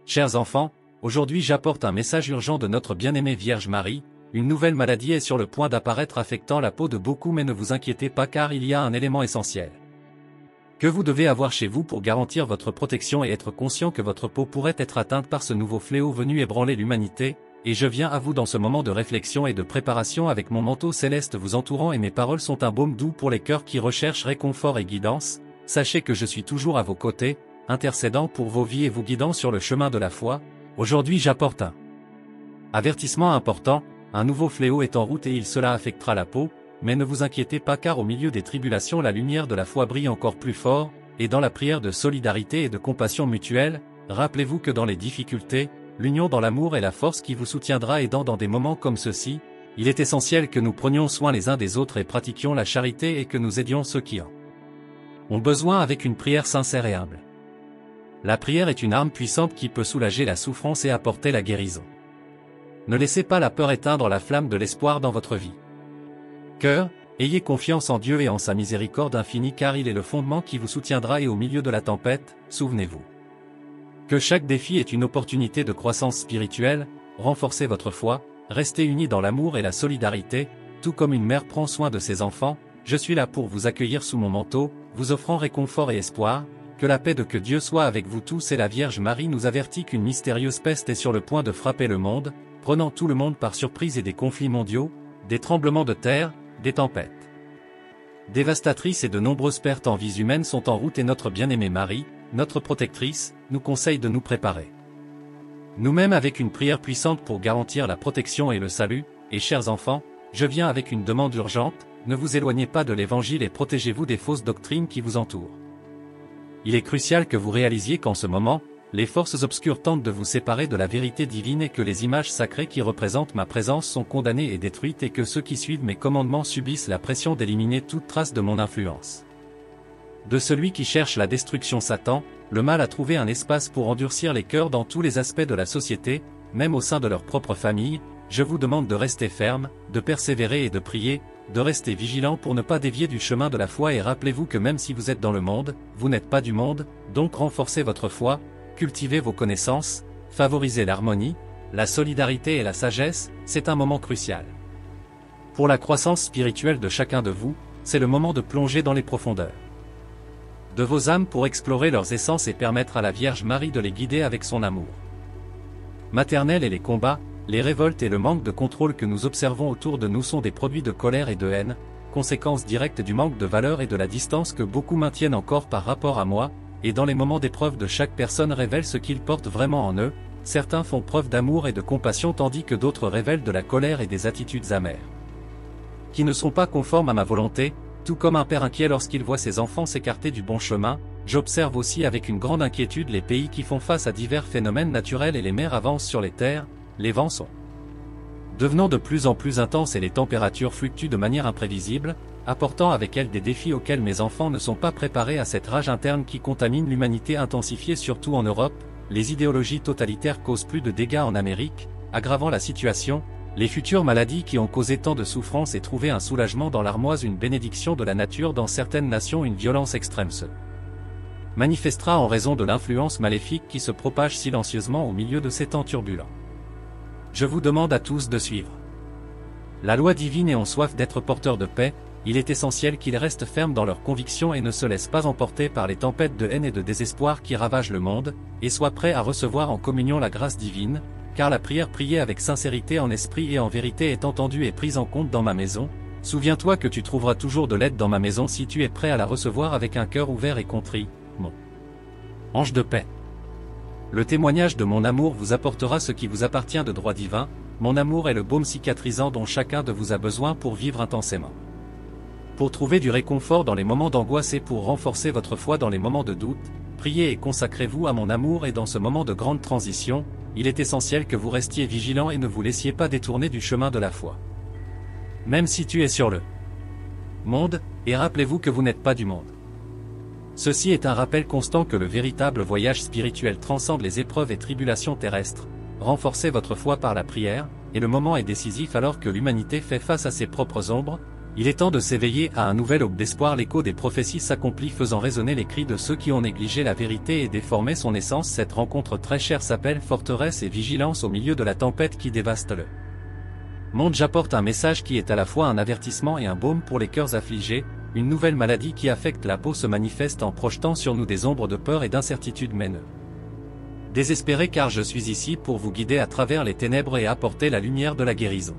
Chers enfants, aujourd'hui j'apporte un message urgent de notre bien-aimée Vierge Marie. Une nouvelle maladie est sur le point d'apparaître affectant la peau de beaucoup, mais ne vous inquiétez pas car il y a un élément essentiel que vous devez avoir chez vous pour garantir votre protection et être conscient que votre peau pourrait être atteinte par ce nouveau fléau venu ébranler l'humanité, et je viens à vous dans ce moment de réflexion et de préparation avec mon manteau céleste vous entourant et mes paroles sont un baume doux pour les cœurs qui recherchent réconfort et guidance. Sachez que je suis toujours à vos côtés, intercédant pour vos vies et vous guidant sur le chemin de la foi. Aujourd'hui j'apporte un avertissement important, un nouveau fléau est en route et cela affectera la peau, mais ne vous inquiétez pas car au milieu des tribulations la lumière de la foi brille encore plus fort, et dans la prière de solidarité et de compassion mutuelle, rappelez-vous que dans les difficultés, l'union dans l'amour est la force qui vous soutiendra aidant dans des moments comme ceux-ci. Il est essentiel que nous prenions soin les uns des autres et pratiquions la charité et que nous aidions ceux qui en ont besoin avec une prière sincère et humble. La prière est une arme puissante qui peut soulager la souffrance et apporter la guérison. Ne laissez pas la peur éteindre la flamme de l'espoir dans votre vie. Cœur, ayez confiance en Dieu et en sa miséricorde infinie car il est le fondement qui vous soutiendra et au milieu de la tempête, souvenez-vous que chaque défi est une opportunité de croissance spirituelle. Renforcez votre foi, restez unis dans l'amour et la solidarité, tout comme une mère prend soin de ses enfants. Je suis là pour vous accueillir sous mon manteau, vous offrant réconfort et espoir. Que la paix de que Dieu soit avec vous tous. Et la Vierge Marie nous avertit qu'une mystérieuse peste est sur le point de frapper le monde, prenant tout le monde par surprise et des conflits mondiaux, des tremblements de terre, des tempêtes dévastatrices et de nombreuses pertes en vies humaines sont en route et notre bien-aimée Marie, notre protectrice, nous conseille de nous préparer nous-mêmes avec une prière puissante pour garantir la protection et le salut. Et chers enfants, je viens avec une demande urgente, ne vous éloignez pas de l'Évangile et protégez-vous des fausses doctrines qui vous entourent. Il est crucial que vous réalisiez qu'en ce moment, les forces obscures tentent de vous séparer de la vérité divine et que les images sacrées qui représentent ma présence sont condamnées et détruites et que ceux qui suivent mes commandements subissent la pression d'éliminer toute trace de mon influence. De celui qui cherche la destruction Satan, le mal a trouvé un espace pour endurcir les cœurs dans tous les aspects de la société, même au sein de leur propre famille. Je vous demande de rester ferme, de persévérer et de prier, de rester vigilant pour ne pas dévier du chemin de la foi et rappelez-vous que même si vous êtes dans le monde, vous n'êtes pas du monde, donc renforcez votre foi, cultivez vos connaissances, favorisez l'harmonie, la solidarité et la sagesse, c'est un moment crucial. Pour la croissance spirituelle de chacun de vous, c'est le moment de plonger dans les profondeurs de vos âmes pour explorer leurs essences et permettre à la Vierge Marie de les guider avec son amour maternel. Et les combats, les révoltes et le manque de contrôle que nous observons autour de nous sont des produits de colère et de haine, conséquence directe du manque de valeur et de la distance que beaucoup maintiennent encore par rapport à moi, et dans les moments d'épreuve de chaque personne révèle ce qu'ils portent vraiment en eux. Certains font preuve d'amour et de compassion tandis que d'autres révèlent de la colère et des attitudes amères qui ne sont pas conformes à ma volonté. Tout comme un père inquiet lorsqu'il voit ses enfants s'écarter du bon chemin, j'observe aussi avec une grande inquiétude les pays qui font face à divers phénomènes naturels et les mers avancent sur les terres, les vents sont devenant de plus en plus intenses et les températures fluctuent de manière imprévisible, apportant avec elles des défis auxquels mes enfants ne sont pas préparés. À cette rage interne qui contamine l'humanité intensifiée surtout en Europe, les idéologies totalitaires causent plus de dégâts en Amérique, aggravant la situation. Les futures maladies qui ont causé tant de souffrance et trouvé un soulagement dans l'armoise, une bénédiction de la nature dans certaines nations, une violence extrême se manifestera en raison de l'influence maléfique qui se propage silencieusement au milieu de ces temps turbulents. Je vous demande à tous de suivre la loi divine et ont soif d'être porteurs de paix. Il est essentiel qu'ils restent fermes dans leurs convictions et ne se laissent pas emporter par les tempêtes de haine et de désespoir qui ravagent le monde, et soient prêts à recevoir en communion la grâce divine, car la prière priée avec sincérité en esprit et en vérité est entendue et prise en compte dans ma maison. Souviens-toi que tu trouveras toujours de l'aide dans ma maison si tu es prêt à la recevoir avec un cœur ouvert et contrit, mon ange de paix. Le témoignage de mon amour vous apportera ce qui vous appartient de droit divin. Mon amour est le baume cicatrisant dont chacun de vous a besoin pour vivre intensément. Pour trouver du réconfort dans les moments d'angoisse et pour renforcer votre foi dans les moments de doute, priez et consacrez-vous à mon amour. Et dans ce moment de grande transition, il est essentiel que vous restiez vigilants et ne vous laissiez pas détourner du chemin de la foi. Même si tu es sur le monde, et rappelez-vous que vous n'êtes pas du monde. Ceci est un rappel constant que le véritable voyage spirituel transcende les épreuves et tribulations terrestres. Renforcez votre foi par la prière, et le moment est décisif alors que l'humanité fait face à ses propres ombres. Il est temps de s'éveiller à un nouvel aube d'espoir. L'écho des prophéties s'accomplit, faisant résonner les cris de ceux qui ont négligé la vérité et déformé son essence. Cette rencontre très chère s'appelle forteresse et vigilance au milieu de la tempête qui dévaste le monde. J'apporte un message qui est à la fois un avertissement et un baume pour les cœurs affligés. Une nouvelle maladie qui affecte la peau se manifeste en projetant sur nous des ombres de peur et d'incertitude. Mais ne désespérez, car je suis ici pour vous guider à travers les ténèbres et apporter la lumière de la guérison.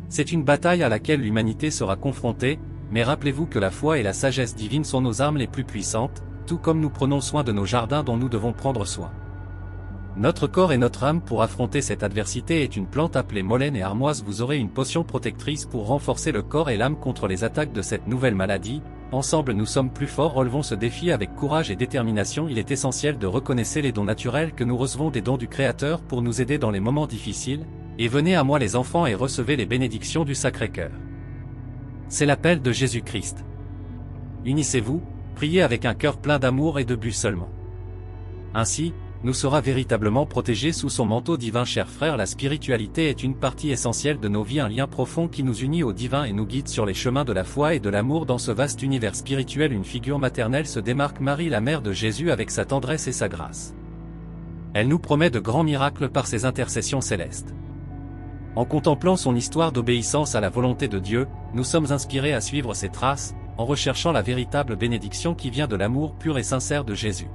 C'est une bataille à laquelle l'humanité sera confrontée, mais rappelez-vous que la foi et la sagesse divine sont nos armes les plus puissantes, tout comme nous prenons soin de nos jardins dont nous devons prendre soin. Notre corps et notre âme pour affronter cette adversité est une plante appelée molène et armoise. Vous aurez une potion protectrice pour renforcer le corps et l'âme contre les attaques de cette nouvelle maladie. Ensemble nous sommes plus forts. Relevons ce défi avec courage et détermination. Il est essentiel de reconnaître les dons naturels que nous recevons des dons du Créateur pour nous aider dans les moments difficiles. Et venez à moi les enfants et recevez les bénédictions du Sacré-Cœur. C'est l'appel de Jésus-Christ. Unissez-vous, priez avec un cœur plein d'amour et de but seulement. Ainsi, nous serons véritablement protégés sous son manteau divin. Chers frères, la spiritualité est une partie essentielle de nos vies, un lien profond qui nous unit au divin et nous guide sur les chemins de la foi et de l'amour. Dans ce vaste univers spirituel, une figure maternelle se démarque, Marie, la mère de Jésus, avec sa tendresse et sa grâce. Elle nous promet de grands miracles par ses intercessions célestes. En contemplant son histoire d'obéissance à la volonté de Dieu, nous sommes inspirés à suivre ses traces, en recherchant la véritable bénédiction qui vient de l'amour pur et sincère de Jésus.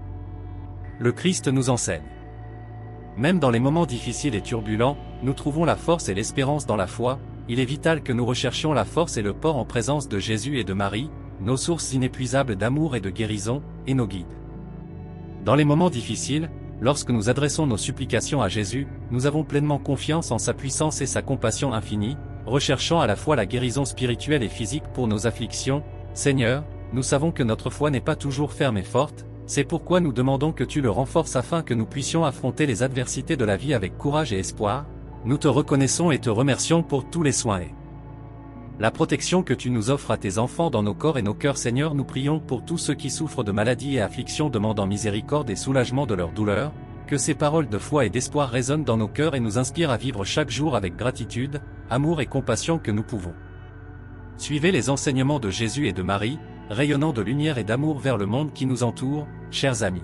Le Christ nous enseigne. Même dans les moments difficiles et turbulents, nous trouvons la force et l'espérance dans la foi. Il est vital que nous recherchions la force et le port en présence de Jésus et de Marie, nos sources inépuisables d'amour et de guérison, et nos guides. Dans les moments difficiles, lorsque nous adressons nos supplications à Jésus, nous avons pleinement confiance en sa puissance et sa compassion infinie, recherchant à la fois la guérison spirituelle et physique pour nos afflictions. Seigneur, nous savons que notre foi n'est pas toujours ferme et forte, c'est pourquoi nous demandons que tu le renforces afin que nous puissions affronter les adversités de la vie avec courage et espoir. Nous te reconnaissons et te remercions pour tous les soins et la protection que tu nous offres à tes enfants dans nos corps et nos cœurs. Seigneur, nous prions pour tous ceux qui souffrent de maladies et afflictions, demandant miséricorde et soulagement de leurs douleurs. Que ces paroles de foi et d'espoir résonnent dans nos cœurs et nous inspirent à vivre chaque jour avec gratitude, amour et compassion que nous pouvons. Suivez les enseignements de Jésus et de Marie, rayonnant de lumière et d'amour vers le monde qui nous entoure, chers amis.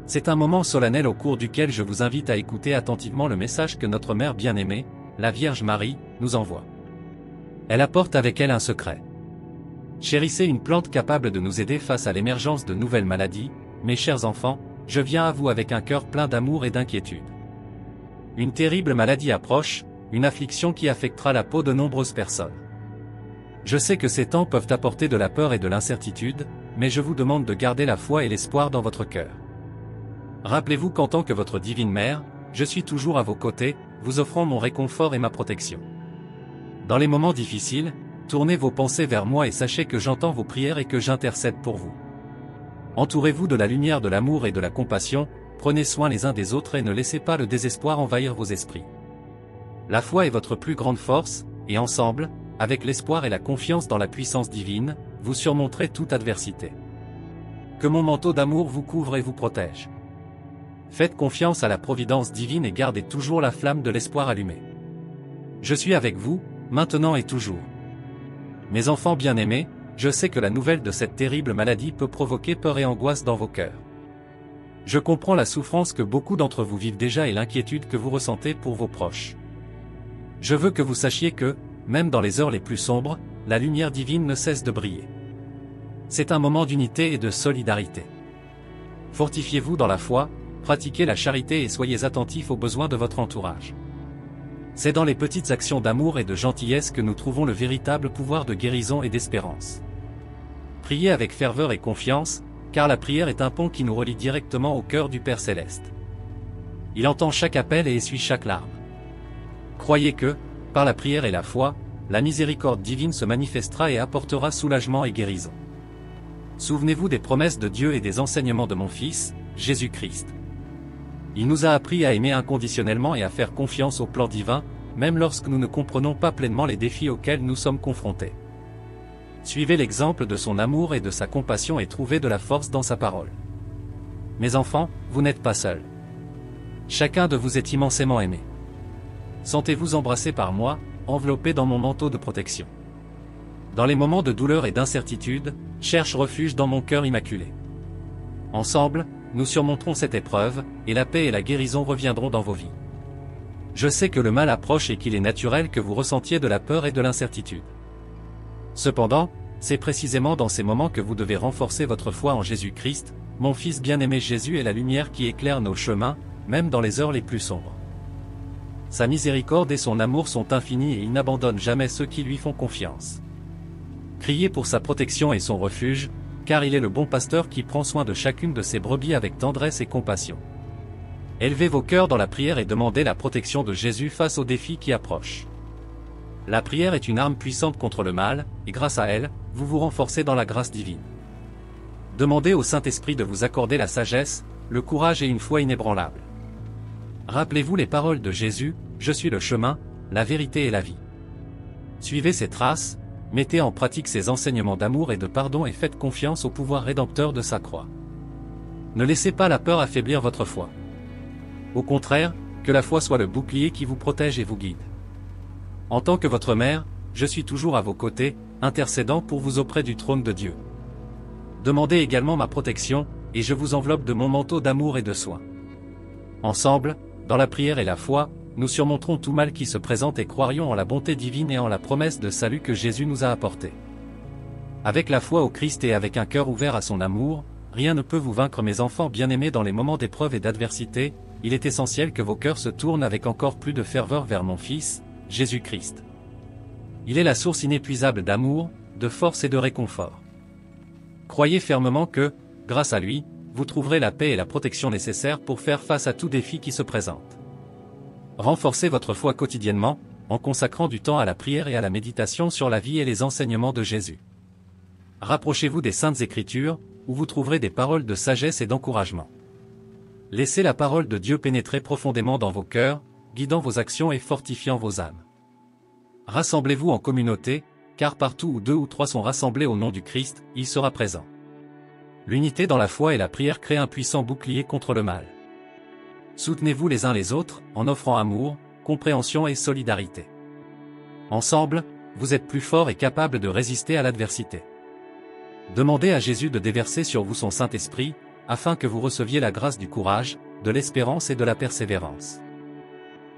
C'est un moment solennel au cours duquel je vous invite à écouter attentivement le message que notre Mère bien-aimée, la Vierge Marie, nous envoie. Elle apporte avec elle un secret. Chérissez une plante capable de nous aider face à l'émergence de nouvelles maladies. Mes chers enfants, je viens à vous avec un cœur plein d'amour et d'inquiétude. Une terrible maladie approche, une affliction qui affectera la peau de nombreuses personnes. Je sais que ces temps peuvent apporter de la peur et de l'incertitude, mais je vous demande de garder la foi et l'espoir dans votre cœur. Rappelez-vous qu'en tant que votre divine mère, je suis toujours à vos côtés, vous offrant mon réconfort et ma protection. Dans les moments difficiles, tournez vos pensées vers moi et sachez que j'entends vos prières et que j'intercède pour vous. Entourez-vous de la lumière de l'amour et de la compassion, prenez soin les uns des autres et ne laissez pas le désespoir envahir vos esprits. La foi est votre plus grande force, et ensemble, avec l'espoir et la confiance dans la puissance divine, vous surmonterez toute adversité. Que mon manteau d'amour vous couvre et vous protège. Faites confiance à la providence divine et gardez toujours la flamme de l'espoir allumée. Je suis avec vous, maintenant et toujours. Mes enfants bien-aimés, je sais que la nouvelle de cette terrible maladie peut provoquer peur et angoisse dans vos cœurs. Je comprends la souffrance que beaucoup d'entre vous vivent déjà et l'inquiétude que vous ressentez pour vos proches. Je veux que vous sachiez que, même dans les heures les plus sombres, la lumière divine ne cesse de briller. C'est un moment d'unité et de solidarité. Fortifiez-vous dans la foi, pratiquez la charité et soyez attentifs aux besoins de votre entourage. C'est dans les petites actions d'amour et de gentillesse que nous trouvons le véritable pouvoir de guérison et d'espérance. Priez avec ferveur et confiance, car la prière est un pont qui nous relie directement au cœur du Père Céleste. Il entend chaque appel et essuie chaque larme. Croyez que, par la prière et la foi, la miséricorde divine se manifestera et apportera soulagement et guérison. Souvenez-vous des promesses de Dieu et des enseignements de mon Fils, Jésus-Christ. Il nous a appris à aimer inconditionnellement et à faire confiance au plan divin, même lorsque nous ne comprenons pas pleinement les défis auxquels nous sommes confrontés. Suivez l'exemple de son amour et de sa compassion et trouvez de la force dans sa parole. Mes enfants, vous n'êtes pas seuls. Chacun de vous est immensément aimé. Sentez-vous embrassés par moi, enveloppés dans mon manteau de protection. dans les moments de douleur et d'incertitude, cherche refuge dans mon cœur immaculé. Ensemble, nous surmonterons cette épreuve, et la paix et la guérison reviendront dans vos vies. Je sais que le mal approche et qu'il est naturel que vous ressentiez de la peur et de l'incertitude. Cependant, c'est précisément dans ces moments que vous devez renforcer votre foi en Jésus-Christ, mon Fils bien-aimé. Jésus est la lumière qui éclaire nos chemins, même dans les heures les plus sombres. Sa miséricorde et son amour sont infinis et il n'abandonne jamais ceux qui lui font confiance. Criez pour sa protection et son refuge, car il est le bon pasteur qui prend soin de chacune de ses brebis avec tendresse et compassion. Élevez vos cœurs dans la prière et demandez la protection de Jésus face aux défis qui approchent. La prière est une arme puissante contre le mal, et grâce à elle, vous vous renforcez dans la grâce divine. Demandez au Saint-Esprit de vous accorder la sagesse, le courage et une foi inébranlable. Rappelez-vous les paroles de Jésus, « Je suis le chemin, la vérité et la vie ». Suivez ses traces, mettez en pratique ses enseignements d'amour et de pardon et faites confiance au pouvoir rédempteur de sa croix. Ne laissez pas la peur affaiblir votre foi. Au contraire, que la foi soit le bouclier qui vous protège et vous guide. En tant que votre mère, je suis toujours à vos côtés, intercédant pour vous auprès du trône de Dieu. Demandez également ma protection, et je vous enveloppe de mon manteau d'amour et de soin. Ensemble, dans la prière et la foi, nous surmonterons tout mal qui se présente et croirions en la bonté divine et en la promesse de salut que Jésus nous a apportée. Avec la foi au Christ et avec un cœur ouvert à son amour, rien ne peut vous vaincre, mes enfants bien-aimés. Dans les moments d'épreuve et d'adversité, il est essentiel que vos cœurs se tournent avec encore plus de ferveur vers mon Fils, Jésus-Christ. Il est la source inépuisable d'amour, de force et de réconfort. Croyez fermement que, grâce à lui, vous trouverez la paix et la protection nécessaires pour faire face à tout défi qui se présente. Renforcez votre foi quotidiennement, en consacrant du temps à la prière et à la méditation sur la vie et les enseignements de Jésus. Rapprochez-vous des Saintes Écritures, où vous trouverez des paroles de sagesse et d'encouragement. Laissez la parole de Dieu pénétrer profondément dans vos cœurs, guidant vos actions et fortifiant vos âmes. Rassemblez-vous en communauté, car partout où 2 ou 3 sont rassemblés au nom du Christ, il sera présent. L'unité dans la foi et la prière crée un puissant bouclier contre le mal. Soutenez-vous les uns les autres, en offrant amour, compréhension et solidarité. Ensemble, vous êtes plus forts et capables de résister à l'adversité. Demandez à Jésus de déverser sur vous son Saint-Esprit, afin que vous receviez la grâce du courage, de l'espérance et de la persévérance.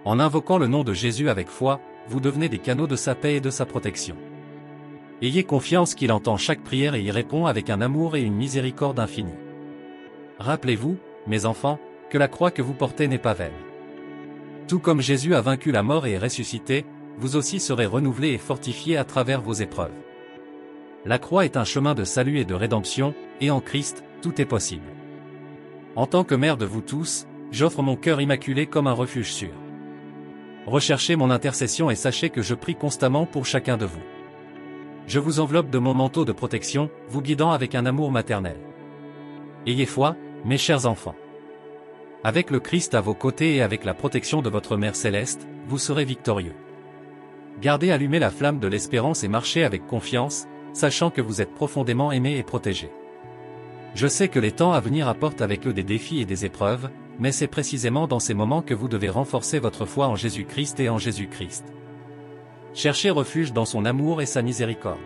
En invoquant le nom de Jésus avec foi, vous devenez des canaux de sa paix et de sa protection. Ayez confiance qu'il entend chaque prière et y répond avec un amour et une miséricorde infinie. Rappelez-vous, mes enfants, que la croix que vous portez n'est pas vaine. Tout comme Jésus a vaincu la mort et est ressuscité, vous aussi serez renouvelés et fortifiés à travers vos épreuves. La croix est un chemin de salut et de rédemption, et en Christ, tout est possible. En tant que mère de vous tous, j'offre mon cœur immaculé comme un refuge sûr. Recherchez mon intercession et sachez que je prie constamment pour chacun de vous. Je vous enveloppe de mon manteau de protection, vous guidant avec un amour maternel. Ayez foi, mes chers enfants. Avec le Christ à vos côtés et avec la protection de votre Mère Céleste, vous serez victorieux. Gardez allumée la flamme de l'espérance et marchez avec confiance, sachant que vous êtes profondément aimés et protégés. Je sais que les temps à venir apportent avec eux des défis et des épreuves, mais c'est précisément dans ces moments que vous devez renforcer votre foi en Jésus-Christ et en Jésus-Christ. Cherchez refuge dans son amour et sa miséricorde.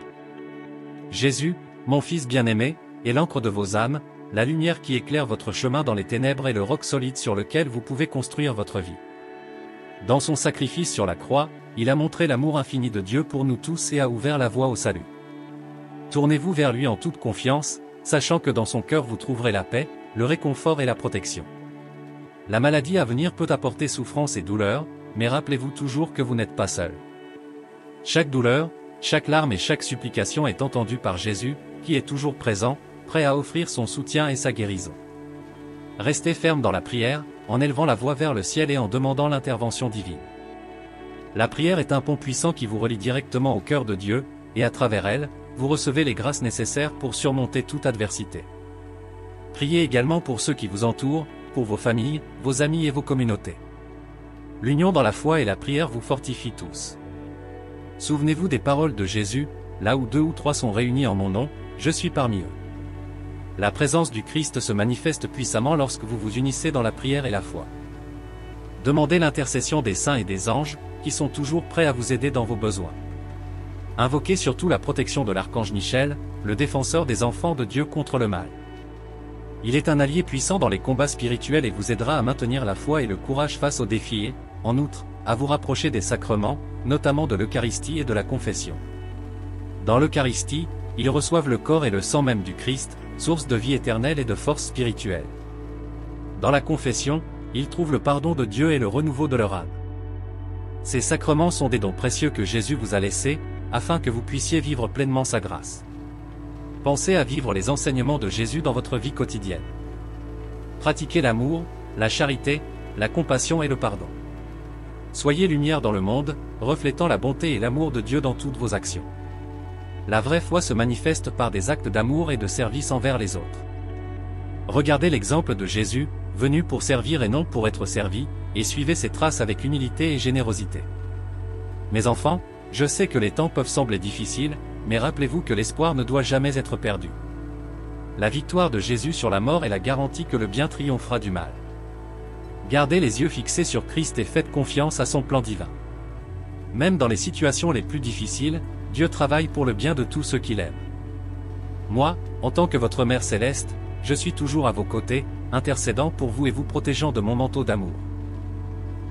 Jésus, mon Fils bien-aimé, est l'encre de vos âmes, la lumière qui éclaire votre chemin dans les ténèbres et le roc solide sur lequel vous pouvez construire votre vie. Dans son sacrifice sur la croix, il a montré l'amour infini de Dieu pour nous tous et a ouvert la voie au salut. Tournez-vous vers lui en toute confiance, sachant que dans son cœur vous trouverez la paix, le réconfort et la protection. La maladie à venir peut apporter souffrance et douleur, mais rappelez-vous toujours que vous n'êtes pas seul. Chaque douleur, chaque larme et chaque supplication est entendue par Jésus, qui est toujours présent, prêt à offrir son soutien et sa guérison. Restez ferme dans la prière, en élevant la voix vers le ciel et en demandant l'intervention divine. La prière est un pont puissant qui vous relie directement au cœur de Dieu, et à travers elle, vous recevez les grâces nécessaires pour surmonter toute adversité. Priez également pour ceux qui vous entourent, pour vos familles, vos amis et vos communautés. L'union dans la foi et la prière vous fortifie tous. Souvenez-vous des paroles de Jésus, là où 2 ou 3 sont réunis en mon nom, je suis parmi eux. La présence du Christ se manifeste puissamment lorsque vous vous unissez dans la prière et la foi. Demandez l'intercession des saints et des anges, qui sont toujours prêts à vous aider dans vos besoins. Invoquez surtout la protection de l'archange Michel, le défenseur des enfants de Dieu contre le mal. Il est un allié puissant dans les combats spirituels et vous aidera à maintenir la foi et le courage face aux défis et, en outre, à vous rapprocher des sacrements, notamment de l'Eucharistie et de la confession. Dans l'Eucharistie, ils reçoivent le corps et le sang même du Christ, source de vie éternelle et de force spirituelle. Dans la confession, ils trouvent le pardon de Dieu et le renouveau de leur âme. Ces sacrements sont des dons précieux que Jésus vous a laissés, afin que vous puissiez vivre pleinement sa grâce. Pensez à vivre les enseignements de Jésus dans votre vie quotidienne. Pratiquez l'amour, la charité, la compassion et le pardon. Soyez lumière dans le monde, reflétant la bonté et l'amour de Dieu dans toutes vos actions. La vraie foi se manifeste par des actes d'amour et de service envers les autres. Regardez l'exemple de Jésus, venu pour servir et non pour être servi, et suivez ses traces avec humilité et générosité. Mes enfants, je sais que les temps peuvent sembler difficiles, mais rappelez-vous que l'espoir ne doit jamais être perdu. La victoire de Jésus sur la mort est la garantie que le bien triomphera du mal. Gardez les yeux fixés sur Christ et faites confiance à son plan divin. Même dans les situations les plus difficiles, Dieu travaille pour le bien de tous ceux qu'il aime. Moi, en tant que votre Mère céleste, je suis toujours à vos côtés, intercédant pour vous et vous protégeant de mon manteau d'amour.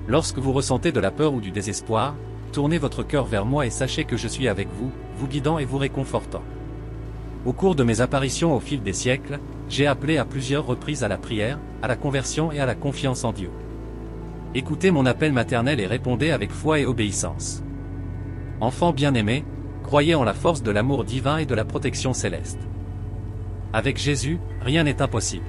Lorsque vous ressentez de la peur ou du désespoir, tournez votre cœur vers moi et sachez que je suis avec vous, vous guidant et vous réconfortant. Au cours de mes apparitions au fil des siècles, j'ai appelé à plusieurs reprises à la prière, à la conversion et à la confiance en Dieu. Écoutez mon appel maternel et répondez avec foi et obéissance. Enfants bien-aimés, croyez en la force de l'amour divin et de la protection céleste. Avec Jésus, rien n'est impossible.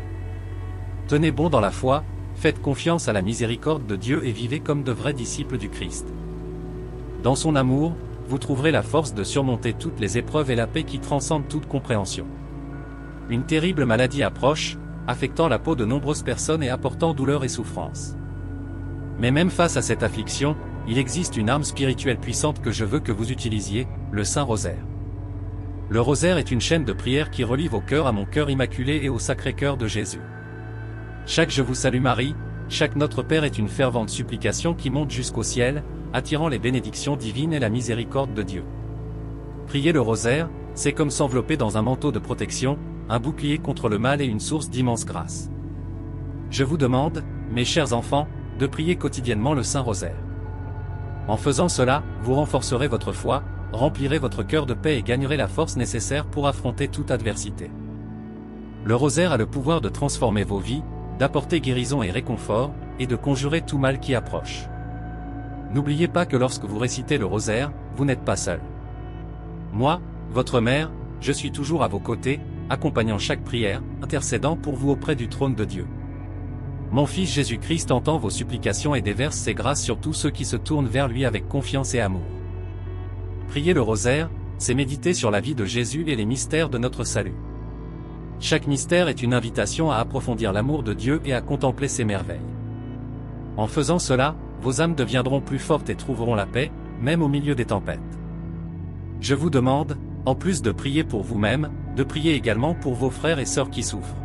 Tenez bon dans la foi, faites confiance à la miséricorde de Dieu et vivez comme de vrais disciples du Christ. Dans son amour, vous trouverez la force de surmonter toutes les épreuves et la paix qui transcende toute compréhension. Une terrible maladie approche, affectant la peau de nombreuses personnes et apportant douleur et souffrance. Mais même face à cette affliction, il existe une arme spirituelle puissante que je veux que vous utilisiez, le Saint-Rosaire. Le rosaire est une chaîne de prière qui relie vos cœurs à mon cœur immaculé et au Sacré-Cœur de Jésus. Chaque Je vous salue Marie, chaque Notre Père est une fervente supplication qui monte jusqu'au ciel, attirant les bénédictions divines et la miséricorde de Dieu. Prier le rosaire, c'est comme s'envelopper dans un manteau de protection, un bouclier contre le mal et une source d'immense grâce. Je vous demande, mes chers enfants, de prier quotidiennement le Saint-Rosaire. En faisant cela, vous renforcerez votre foi, remplirez votre cœur de paix et gagnerez la force nécessaire pour affronter toute adversité. Le rosaire a le pouvoir de transformer vos vies, d'apporter guérison et réconfort, et de conjurer tout mal qui approche. N'oubliez pas que lorsque vous récitez le rosaire, vous n'êtes pas seul. Moi, votre mère, je suis toujours à vos côtés, accompagnant chaque prière, intercédant pour vous auprès du trône de Dieu. Mon Fils Jésus-Christ entend vos supplications et déverse ses grâces sur tous ceux qui se tournent vers lui avec confiance et amour. Prier le rosaire, c'est méditer sur la vie de Jésus et les mystères de notre salut. Chaque mystère est une invitation à approfondir l'amour de Dieu et à contempler ses merveilles. En faisant cela, vos âmes deviendront plus fortes et trouveront la paix, même au milieu des tempêtes. Je vous demande, en plus de prier pour vous-même, de prier également pour vos frères et sœurs qui souffrent.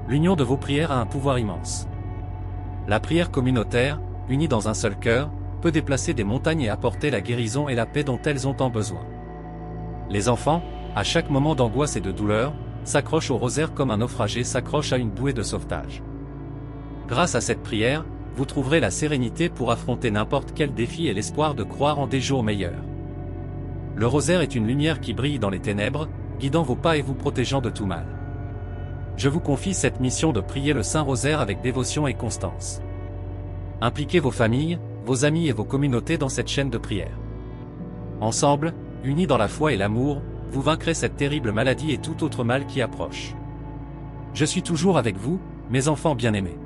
L'union de vos prières a un pouvoir immense. La prière communautaire, unie dans un seul cœur, peut déplacer des montagnes et apporter la guérison et la paix dont elles ont tant besoin. Les enfants, à chaque moment d'angoisse et de douleur, s'accrochent au rosaire comme un naufragé s'accroche à une bouée de sauvetage. Grâce à cette prière, vous trouverez la sérénité pour affronter n'importe quel défi et l'espoir de croire en des jours meilleurs. Le rosaire est une lumière qui brille dans les ténèbres, guidant vos pas et vous protégeant de tout mal. Je vous confie cette mission de prier le Saint-Rosaire avec dévotion et constance. Impliquez vos familles, vos amis et vos communautés dans cette chaîne de prière. Ensemble, unis dans la foi et l'amour, vous vaincrez cette terrible maladie et tout autre mal qui approche. Je suis toujours avec vous, mes enfants bien-aimés.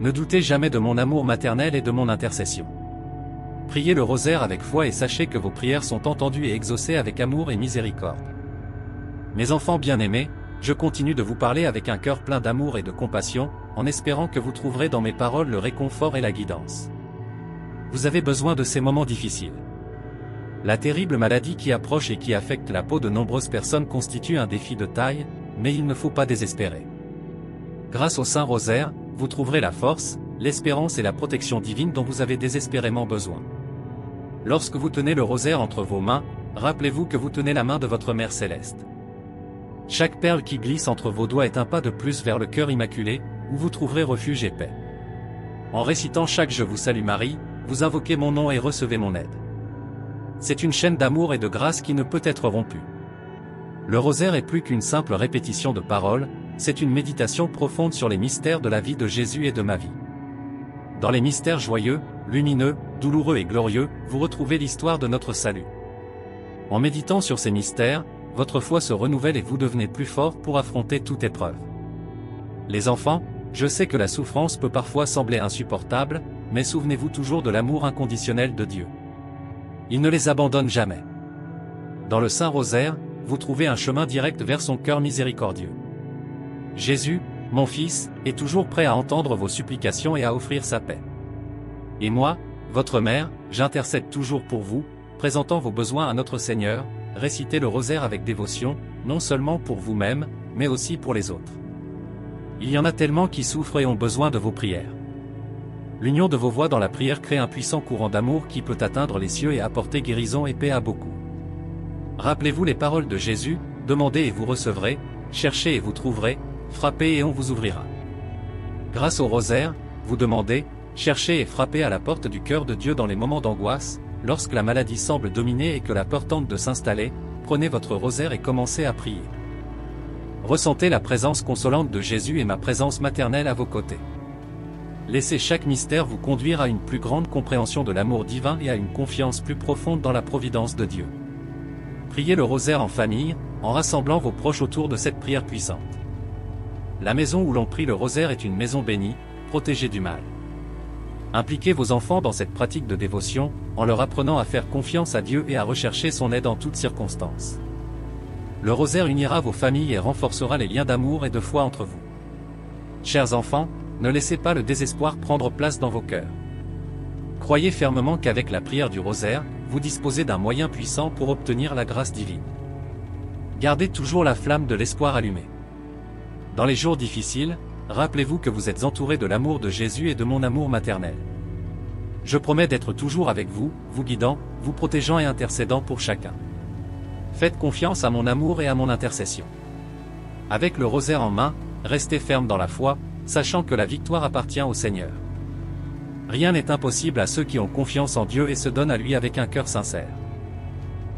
Ne doutez jamais de mon amour maternel et de mon intercession. Priez le rosaire avec foi et sachez que vos prières sont entendues et exaucées avec amour et miséricorde. Mes enfants bien-aimés, je continue de vous parler avec un cœur plein d'amour et de compassion, en espérant que vous trouverez dans mes paroles le réconfort et la guidance. Vous avez besoin de ces moments difficiles. La terrible maladie qui approche et qui affecte la peau de nombreuses personnes constitue un défi de taille, mais il ne faut pas désespérer. Grâce au Saint-Rosaire, vous trouverez la force, l'espérance et la protection divine dont vous avez désespérément besoin. Lorsque vous tenez le rosaire entre vos mains, rappelez-vous que vous tenez la main de votre Mère Céleste. Chaque perle qui glisse entre vos doigts est un pas de plus vers le cœur immaculé, où vous trouverez refuge et paix. En récitant chaque Je vous salue Marie, vous invoquez mon nom et recevez mon aide. C'est une chaîne d'amour et de grâce qui ne peut être rompue. Le rosaire est plus qu'une simple répétition de paroles, c'est une méditation profonde sur les mystères de la vie de Jésus et de ma vie. Dans les mystères joyeux, lumineux, douloureux et glorieux, vous retrouvez l'histoire de notre salut. En méditant sur ces mystères, votre foi se renouvelle et vous devenez plus fort pour affronter toute épreuve. Les enfants, je sais que la souffrance peut parfois sembler insupportable, mais souvenez-vous toujours de l'amour inconditionnel de Dieu. Il ne les abandonne jamais. Dans le Saint-Rosaire, vous trouvez un chemin direct vers son cœur miséricordieux. Jésus, mon Fils, est toujours prêt à entendre vos supplications et à offrir sa paix. Et moi, votre mère, j'intercède toujours pour vous, présentant vos besoins à notre Seigneur, récitez le rosaire avec dévotion, non seulement pour vous-même, mais aussi pour les autres. Il y en a tellement qui souffrent et ont besoin de vos prières. L'union de vos voix dans la prière crée un puissant courant d'amour qui peut atteindre les cieux et apporter guérison et paix à beaucoup. Rappelez-vous les paroles de Jésus, demandez et vous recevrez, cherchez et vous trouverez, frappez et on vous ouvrira. Grâce au rosaire, vous demandez, cherchez et frappez à la porte du cœur de Dieu dans les moments d'angoisse, lorsque la maladie semble dominer et que la peur tente de s'installer, prenez votre rosaire et commencez à prier. Ressentez la présence consolante de Jésus et ma présence maternelle à vos côtés. Laissez chaque mystère vous conduire à une plus grande compréhension de l'amour divin et à une confiance plus profonde dans la providence de Dieu. Priez le rosaire en famille, en rassemblant vos proches autour de cette prière puissante. La maison où l'on prie le rosaire est une maison bénie, protégée du mal. Impliquez vos enfants dans cette pratique de dévotion, en leur apprenant à faire confiance à Dieu et à rechercher son aide en toutes circonstances. Le rosaire unira vos familles et renforcera les liens d'amour et de foi entre vous. Chers enfants, ne laissez pas le désespoir prendre place dans vos cœurs. Croyez fermement qu'avec la prière du rosaire, vous disposez d'un moyen puissant pour obtenir la grâce divine. Gardez toujours la flamme de l'espoir allumée. Dans les jours difficiles, rappelez-vous que vous êtes entouré de l'amour de Jésus et de mon amour maternel. Je promets d'être toujours avec vous, vous guidant, vous protégeant et intercédant pour chacun. Faites confiance à mon amour et à mon intercession. Avec le rosaire en main, restez ferme dans la foi, sachant que la victoire appartient au Seigneur. Rien n'est impossible à ceux qui ont confiance en Dieu et se donnent à lui avec un cœur sincère.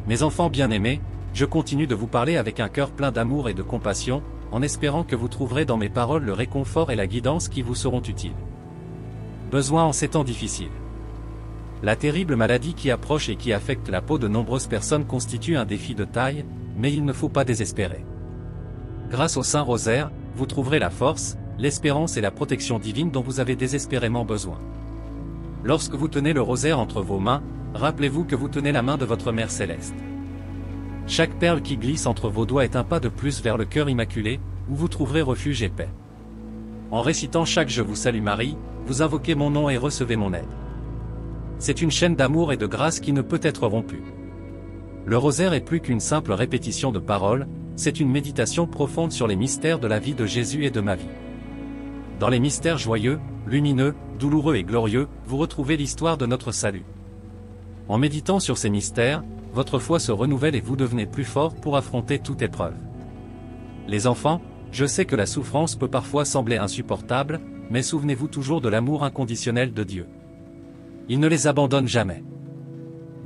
Mes enfants bien-aimés, je continue de vous parler avec un cœur plein d'amour et de compassion, en espérant que vous trouverez dans mes paroles le réconfort et la guidance qui vous seront utiles. Besoin en ces temps difficiles. La terrible maladie qui approche et qui affecte la peau de nombreuses personnes constitue un défi de taille, mais il ne faut pas désespérer. Grâce au Saint-Rosaire, vous trouverez la force, l'espérance et la protection divine dont vous avez désespérément besoin. Lorsque vous tenez le rosaire entre vos mains, rappelez-vous que vous tenez la main de votre Mère Céleste. Chaque perle qui glisse entre vos doigts est un pas de plus vers le cœur immaculé, où vous trouverez refuge et paix. En récitant chaque Je vous salue Marie, vous invoquez mon nom et recevez mon aide. C'est une chaîne d'amour et de grâce qui ne peut être rompue. Le rosaire est plus qu'une simple répétition de paroles, c'est une méditation profonde sur les mystères de la vie de Jésus et de ma vie. Dans les mystères joyeux, lumineux, douloureux et glorieux, vous retrouvez l'histoire de notre salut. En méditant sur ces mystères, votre foi se renouvelle et vous devenez plus fort pour affronter toute épreuve. Les enfants, je sais que la souffrance peut parfois sembler insupportable, mais souvenez-vous toujours de l'amour inconditionnel de Dieu. Il ne les abandonne jamais.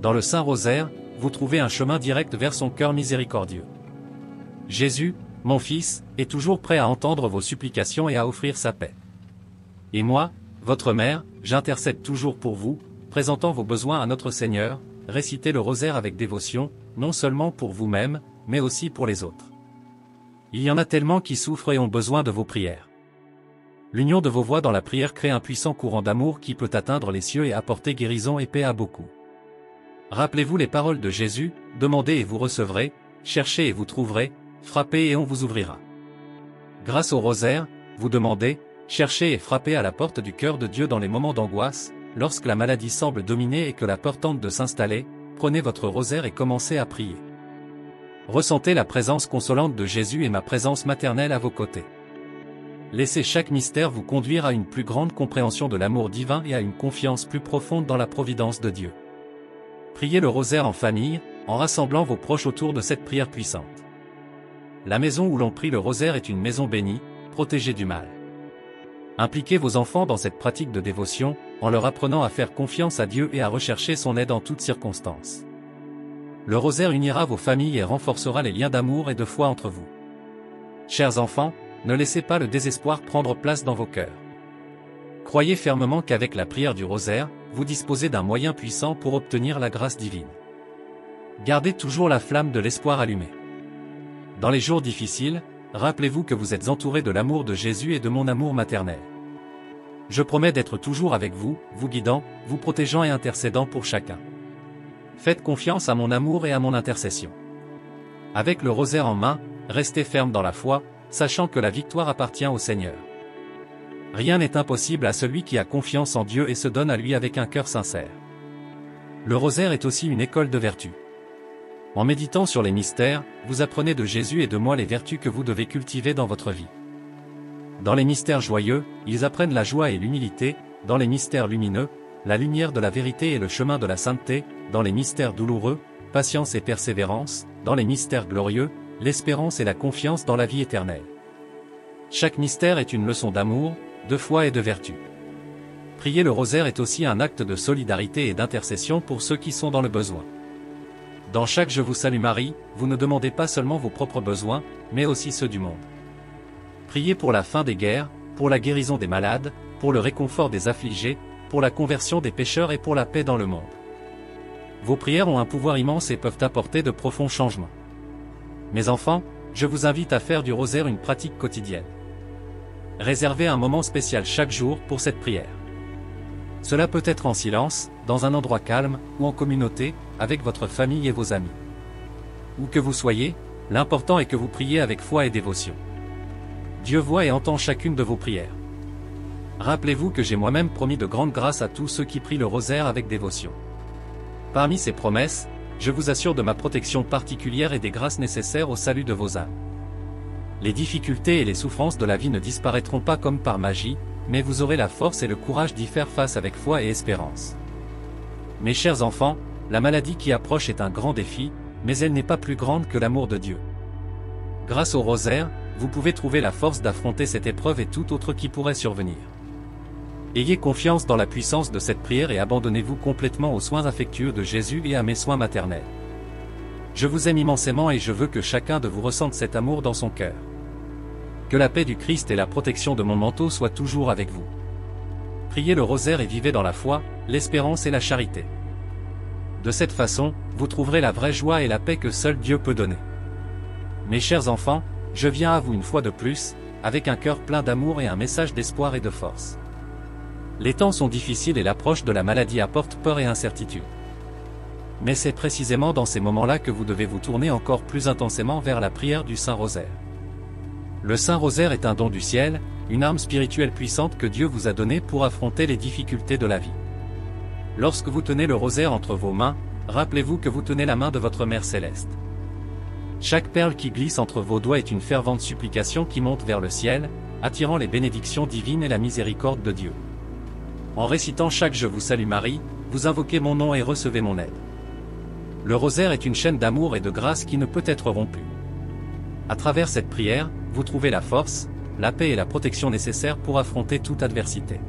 Dans le Saint-Rosaire, vous trouvez un chemin direct vers son cœur miséricordieux. Jésus, mon Fils, est toujours prêt à entendre vos supplications et à offrir sa paix. Et moi, votre mère, j'intercède toujours pour vous, présentant vos besoins à notre Seigneur, récitez le rosaire avec dévotion, non seulement pour vous-même, mais aussi pour les autres. Il y en a tellement qui souffrent et ont besoin de vos prières. L'union de vos voix dans la prière crée un puissant courant d'amour qui peut atteindre les cieux et apporter guérison et paix à beaucoup. Rappelez-vous les paroles de Jésus, demandez et vous recevrez, cherchez et vous trouverez, frappez et on vous ouvrira. Grâce au rosaire, vous demandez, cherchez et frappez à la porte du cœur de Dieu dans les moments d'angoisse, lorsque la maladie semble dominer et que la peur tente de s'installer, prenez votre rosaire et commencez à prier. Ressentez la présence consolante de Jésus et ma présence maternelle à vos côtés. Laissez chaque mystère vous conduire à une plus grande compréhension de l'amour divin et à une confiance plus profonde dans la providence de Dieu. Priez le rosaire en famille, en rassemblant vos proches autour de cette prière puissante. La maison où l'on prie le rosaire est une maison bénie, protégée du mal. Impliquez vos enfants dans cette pratique de dévotion, en leur apprenant à faire confiance à Dieu et à rechercher son aide en toutes circonstances. Le rosaire unira vos familles et renforcera les liens d'amour et de foi entre vous. Chers enfants, ne laissez pas le désespoir prendre place dans vos cœurs. Croyez fermement qu'avec la prière du rosaire, vous disposez d'un moyen puissant pour obtenir la grâce divine. Gardez toujours la flamme de l'espoir allumée. Dans les jours difficiles, rappelez-vous que vous êtes entouré de l'amour de Jésus et de mon amour maternel. Je promets d'être toujours avec vous, vous guidant, vous protégeant et intercédant pour chacun. Faites confiance à mon amour et à mon intercession. Avec le rosaire en main, restez ferme dans la foi, sachant que la victoire appartient au Seigneur. Rien n'est impossible à celui qui a confiance en Dieu et se donne à lui avec un cœur sincère. Le rosaire est aussi une école de vertu. En méditant sur les mystères, vous apprenez de Jésus et de moi les vertus que vous devez cultiver dans votre vie. Dans les mystères joyeux, ils apprennent la joie et l'humilité, dans les mystères lumineux, la lumière de la vérité et le chemin de la sainteté, dans les mystères douloureux, patience et persévérance, dans les mystères glorieux, l'espérance et la confiance dans la vie éternelle. Chaque mystère est une leçon d'amour, de foi et de vertu. Prier le rosaire est aussi un acte de solidarité et d'intercession pour ceux qui sont dans le besoin. Dans chaque Je vous salue Marie, vous ne demandez pas seulement vos propres besoins, mais aussi ceux du monde. Priez pour la fin des guerres, pour la guérison des malades, pour le réconfort des affligés, pour la conversion des pécheurs et pour la paix dans le monde. Vos prières ont un pouvoir immense et peuvent apporter de profonds changements. Mes enfants, je vous invite à faire du rosaire une pratique quotidienne. Réservez un moment spécial chaque jour pour cette prière. Cela peut être en silence, dans un endroit calme, ou en communauté, avec votre famille et vos amis. Où que vous soyez, l'important est que vous priez avec foi et dévotion. Dieu voit et entend chacune de vos prières. Rappelez-vous que j'ai moi-même promis de grandes grâces à tous ceux qui prient le rosaire avec dévotion. Parmi ces promesses, je vous assure de ma protection particulière et des grâces nécessaires au salut de vos âmes. Les difficultés et les souffrances de la vie ne disparaîtront pas comme par magie, mais vous aurez la force et le courage d'y faire face avec foi et espérance. Mes chers enfants, la maladie qui approche est un grand défi, mais elle n'est pas plus grande que l'amour de Dieu. Grâce au rosaire, vous pouvez trouver la force d'affronter cette épreuve et toute autre qui pourrait survenir. Ayez confiance dans la puissance de cette prière et abandonnez-vous complètement aux soins affectueux de Jésus et à mes soins maternels. Je vous aime immensément et je veux que chacun de vous ressente cet amour dans son cœur. Que la paix du Christ et la protection de mon manteau soient toujours avec vous. Priez le rosaire et vivez dans la foi, l'espérance et la charité. De cette façon, vous trouverez la vraie joie et la paix que seul Dieu peut donner. Mes chers enfants, je viens à vous une fois de plus, avec un cœur plein d'amour et un message d'espoir et de force. Les temps sont difficiles et l'approche de la maladie apporte peur et incertitude. Mais c'est précisément dans ces moments-là que vous devez vous tourner encore plus intensément vers la prière du Saint-Rosaire. Le Saint-Rosaire est un don du ciel, une arme spirituelle puissante que Dieu vous a donnée pour affronter les difficultés de la vie. Lorsque vous tenez le rosaire entre vos mains, rappelez-vous que vous tenez la main de votre Mère Céleste. Chaque perle qui glisse entre vos doigts est une fervente supplication qui monte vers le ciel, attirant les bénédictions divines et la miséricorde de Dieu. En récitant chaque Je vous salue Marie, vous invoquez mon nom et recevez mon aide. Le rosaire est une chaîne d'amour et de grâce qui ne peut être rompue. À travers cette prière, vous trouvez la force, la paix et la protection nécessaires pour affronter toute adversité.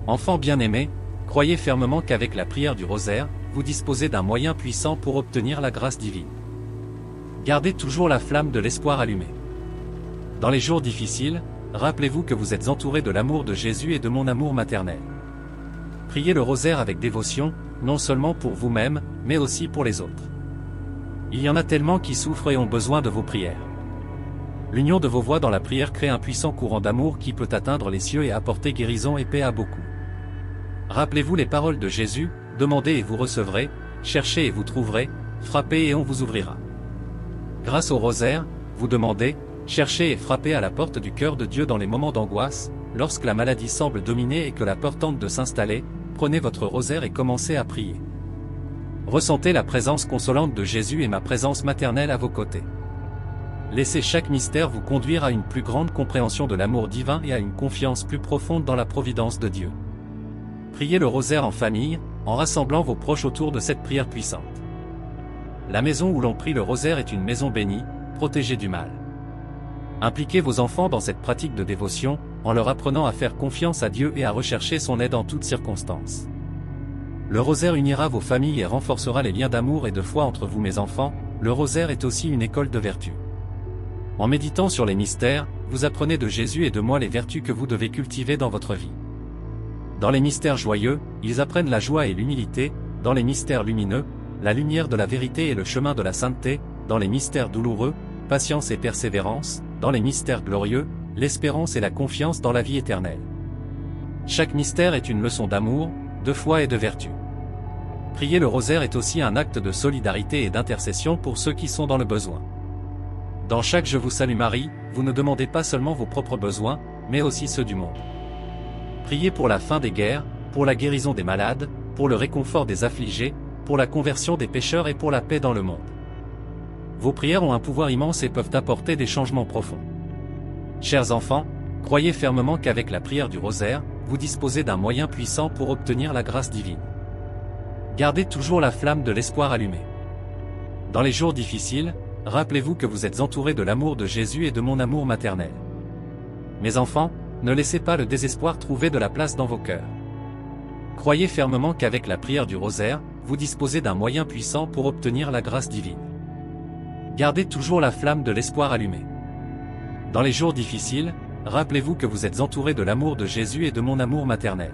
Enfants bien-aimés, croyez fermement qu'avec la prière du rosaire, vous disposez d'un moyen puissant pour obtenir la grâce divine. Gardez toujours la flamme de l'espoir allumée. Dans les jours difficiles, rappelez-vous que vous êtes entouré de l'amour de Jésus et de mon amour maternel. Priez le rosaire avec dévotion, non seulement pour vous-même, mais aussi pour les autres. Il y en a tellement qui souffrent et ont besoin de vos prières. L'union de vos voix dans la prière crée un puissant courant d'amour qui peut atteindre les cieux et apporter guérison et paix à beaucoup. Rappelez-vous les paroles de Jésus, demandez et vous recevrez, cherchez et vous trouverez, frappez et on vous ouvrira. Grâce au rosaire, vous demandez, cherchez et frappez à la porte du cœur de Dieu dans les moments d'angoisse, lorsque la maladie semble dominer et que la peur tente de s'installer, prenez votre rosaire et commencez à prier. Ressentez la présence consolante de Jésus et ma présence maternelle à vos côtés. Laissez chaque mystère vous conduire à une plus grande compréhension de l'amour divin et à une confiance plus profonde dans la providence de Dieu. Priez le rosaire en famille, en rassemblant vos proches autour de cette prière puissante. la maison où l'on prie le rosaire est une maison bénie, protégée du mal. Impliquez vos enfants dans cette pratique de dévotion, en leur apprenant à faire confiance à Dieu et à rechercher son aide en toutes circonstances. Le rosaire unira vos familles et renforcera les liens d'amour et de foi entre vous mes enfants. Le rosaire est aussi une école de vertu. En méditant sur les mystères, vous apprenez de Jésus et de moi les vertus que vous devez cultiver dans votre vie. Dans les mystères joyeux, ils apprennent la joie et l'humilité, dans les mystères lumineux, la lumière de la vérité et le chemin de la sainteté, dans les mystères douloureux, patience et persévérance, dans les mystères glorieux, l'espérance et la confiance dans la vie éternelle. Chaque mystère est une leçon d'amour, de foi et de vertu. Prier le rosaire est aussi un acte de solidarité et d'intercession pour ceux qui sont dans le besoin. Dans chaque Je vous salue Marie, vous ne demandez pas seulement vos propres besoins, mais aussi ceux du monde. Priez pour la fin des guerres, pour la guérison des malades, pour le réconfort des affligés, pour la conversion des pécheurs et pour la paix dans le monde. Vos prières ont un pouvoir immense et peuvent apporter des changements profonds. Chers enfants, croyez fermement qu'avec la prière du rosaire, vous disposez d'un moyen puissant pour obtenir la grâce divine. Gardez toujours la flamme de l'espoir allumée. Dans les jours difficiles, rappelez-vous que vous êtes entourés de l'amour de Jésus et de mon amour maternel. Mes enfants, ne laissez pas le désespoir trouver de la place dans vos cœurs. Croyez fermement qu'avec la prière du rosaire, vous disposez d'un moyen puissant pour obtenir la grâce divine. Gardez toujours la flamme de l'espoir allumée. Dans les jours difficiles, rappelez-vous que vous êtes entourés de l'amour de Jésus et de mon amour maternel.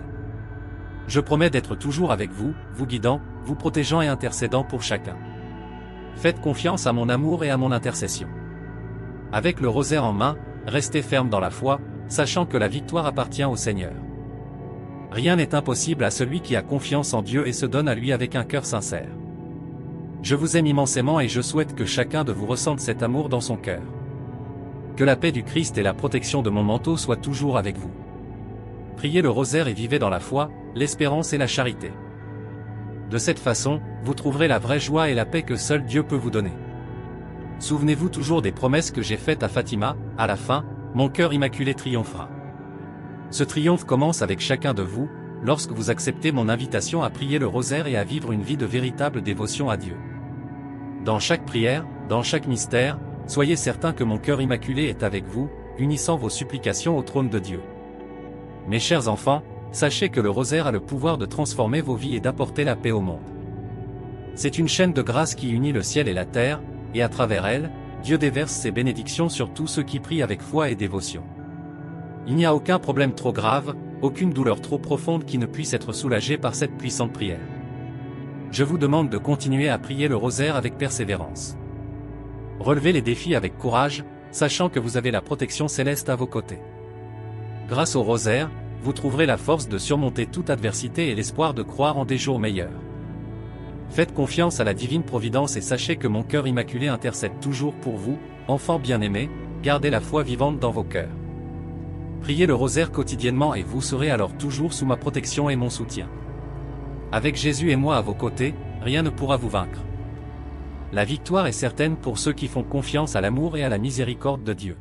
Je promets d'être toujours avec vous, vous guidant, vous protégeant et intercédant pour chacun. Faites confiance à mon amour et à mon intercession. Avec le rosaire en main, restez ferme dans la foi, sachant que la victoire appartient au Seigneur. Rien n'est impossible à celui qui a confiance en Dieu et se donne à lui avec un cœur sincère. Je vous aime immensément et je souhaite que chacun de vous ressente cet amour dans son cœur. Que la paix du Christ et la protection de mon manteau soient toujours avec vous. Priez le rosaire et vivez dans la foi, l'espérance et la charité. De cette façon, vous trouverez la vraie joie et la paix que seul Dieu peut vous donner. Souvenez-vous toujours des promesses que j'ai faites à Fatima, à la fin, mon cœur immaculé triomphera. Ce triomphe commence avec chacun de vous, lorsque vous acceptez mon invitation à prier le rosaire et à vivre une vie de véritable dévotion à Dieu. Dans chaque prière, dans chaque mystère, soyez certains que mon cœur immaculé est avec vous, unissant vos supplications au trône de Dieu. Mes chers enfants, sachez que le rosaire a le pouvoir de transformer vos vies et d'apporter la paix au monde. C'est une chaîne de grâce qui unit le ciel et la terre, et à travers elle, Dieu déverse ses bénédictions sur tous ceux qui prient avec foi et dévotion. Il n'y a aucun problème trop grave, aucune douleur trop profonde qui ne puisse être soulagée par cette puissante prière. Je vous demande de continuer à prier le rosaire avec persévérance. Relevez les défis avec courage, sachant que vous avez la protection céleste à vos côtés. Grâce au rosaire, vous trouverez la force de surmonter toute adversité et l'espoir de croire en des jours meilleurs. Faites confiance à la divine providence et sachez que mon cœur immaculé intercède toujours pour vous, enfants bien-aimés, gardez la foi vivante dans vos cœurs. Priez le rosaire quotidiennement et vous serez alors toujours sous ma protection et mon soutien. Avec Jésus et moi à vos côtés, rien ne pourra vous vaincre. La victoire est certaine pour ceux qui font confiance à l'amour et à la miséricorde de Dieu.